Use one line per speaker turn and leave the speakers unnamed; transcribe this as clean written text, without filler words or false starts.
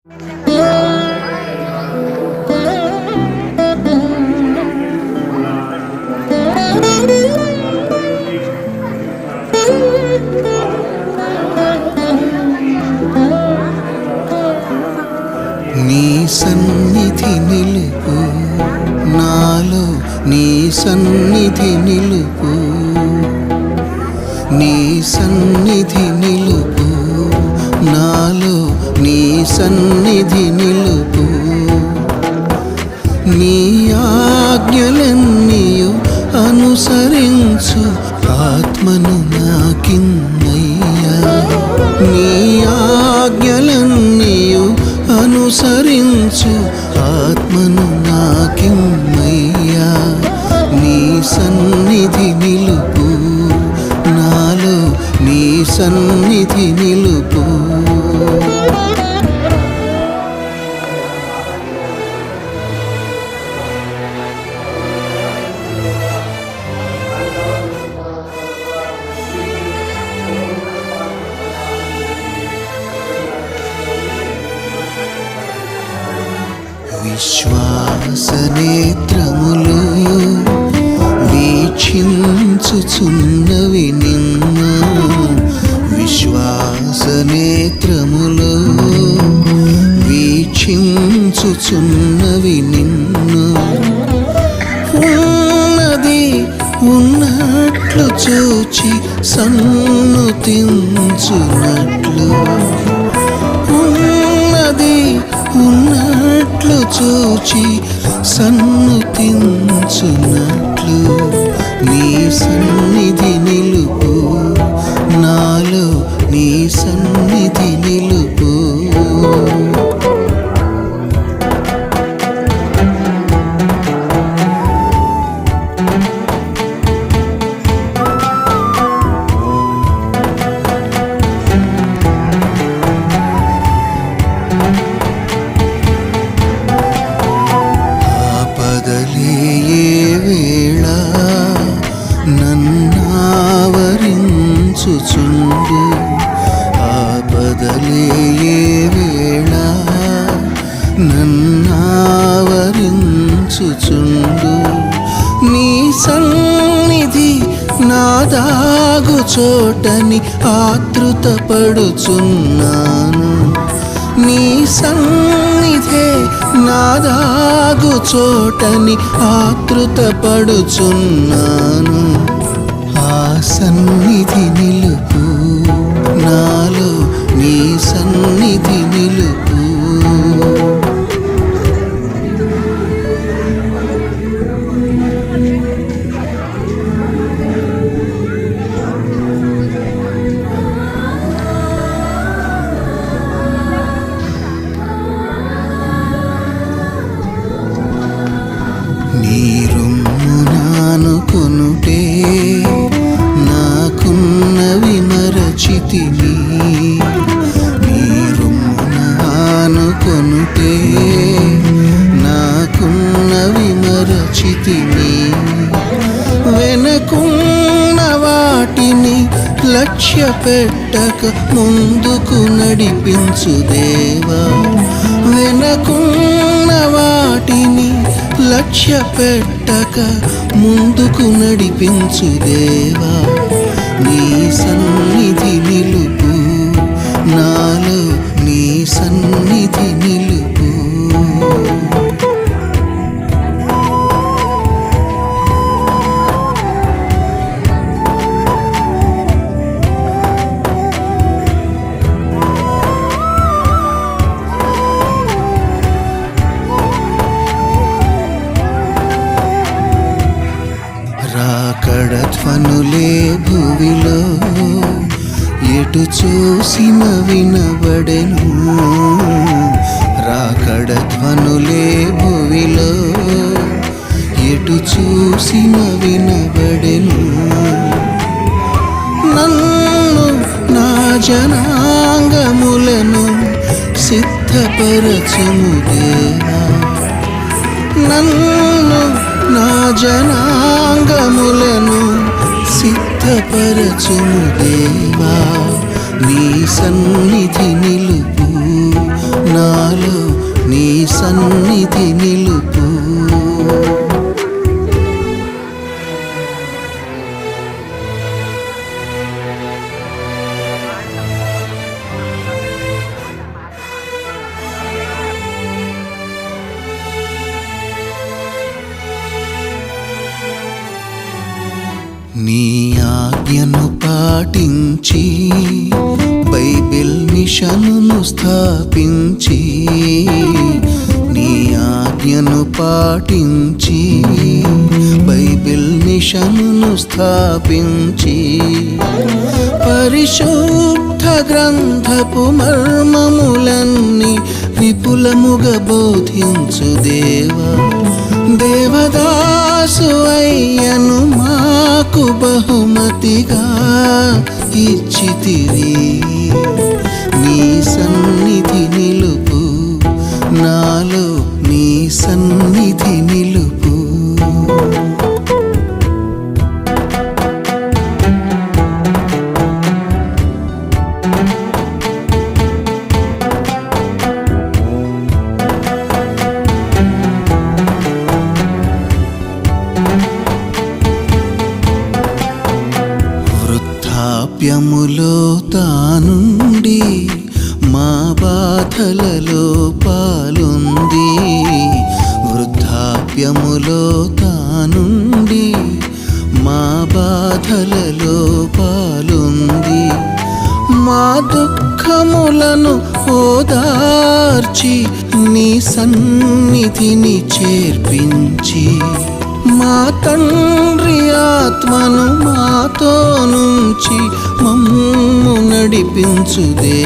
నీ సన్నిధి నిలుపు నాలో, నీ సన్నిధి నిలుపు, నీ సన్నిధి నిలుపు నాలో, నీ సన్నిధి నిలుపు. నీ ఆజ్ఞలన్నీయు అనుసరించు ఆత్మను నాకిమ్మయ్యా. నీ ఆజ్ఞలన్నీయు అనుసరించు ఆత్మను నాకిమ్మయ్యా. నీ సన్నిధి నిలుపు నాలో, నీ సన్నిధి నిలుపు. విశ్వాస నేత్రములు వీక్షించుచున్నవి నిన్ను, విశ్వాస నేత్రములు వీక్షించుచున్నవి నిన్ను. ఉన్నది ఉన్నట్లు చూచి సన్నుతించునట్లు, ఉన్నది ఉన్నట్లు చూచి సన్నుతించునట్లు. నీ సన్నిధి నిలుపు నాలో, నీ సన్నిధి నిలుపు. నన్నావరించుచుండు ఆపదలే ఏ వేళ, నన్నావరించుచుండు. నీ సన్నిధి నా దాగు చోటని ఆతృతపడుచున్నాను. నీ సన్నిధే నా దాగు చోటని ఆతృతపడుచున్నాను. ఆ సన్నిధి నిలుపు నాలో, నీ సన్నిధి నిలుపు. నీ రొమ్ము నానుకొనుటే నాకున్నవి మరచితిని, నీ రొమ్ము నానుకొనుటే నాకున్నవి మరచితిని. వెనకున్న వాటిని లక్ష్య పెట్టక ముందుకు నడిపించు దేవా. వెనకున్న వాటిని లక్ష్య పెట్టక ముందుకు నడిపించు దేవా. నీ సన్నిధి నిలుపు నాలో, నీ సన్నిధి నిలుపు. రాకడ ధ్వనులే భువిలో ఎటు చూసిన వినబడెను, రాకడ ధ్వనులే భువిలో ఎటు చూసిన వినబడెను. నన్ను నా జనాంగములను సిద్ధపరచుము దేవా. నన్ను నా జనాంగములను సిద్ధపరచుము దేవా. నీ సన్నిధి నిలుపు నాలో నీ సన్నిధి నిలుపు. నీ ఆజ్ఞను పాటించి బైబిల్ మిషనును స్థాపించి, నీ ఆజ్ఞను పాటించి బైబిల్ మిషనును స్థాపించి, పరిశుద్ధ గ్రంథపు మర్మములన్నీ విపులముగా బోధించు దేవా. దేవదాసు అయ్యను మాకు బహుమతిగా ఇచ్చితివి. నీ సన్నిధి నిలుపు, నాలో నీ సన్నిధి నిలుపు. వృద్ధాప్యములో తానుండి మా బాధలలో పాలుంది. వృద్ధాప్యములో తానుండి మా బాధలలో పాలుంది. మా దుఃఖములను ఓదార్చి నీ సన్నిధిని చేర్పించి, మా తండ్రి ఆత్మను మాతో నుంచి మమ్ము నడిపించుదే.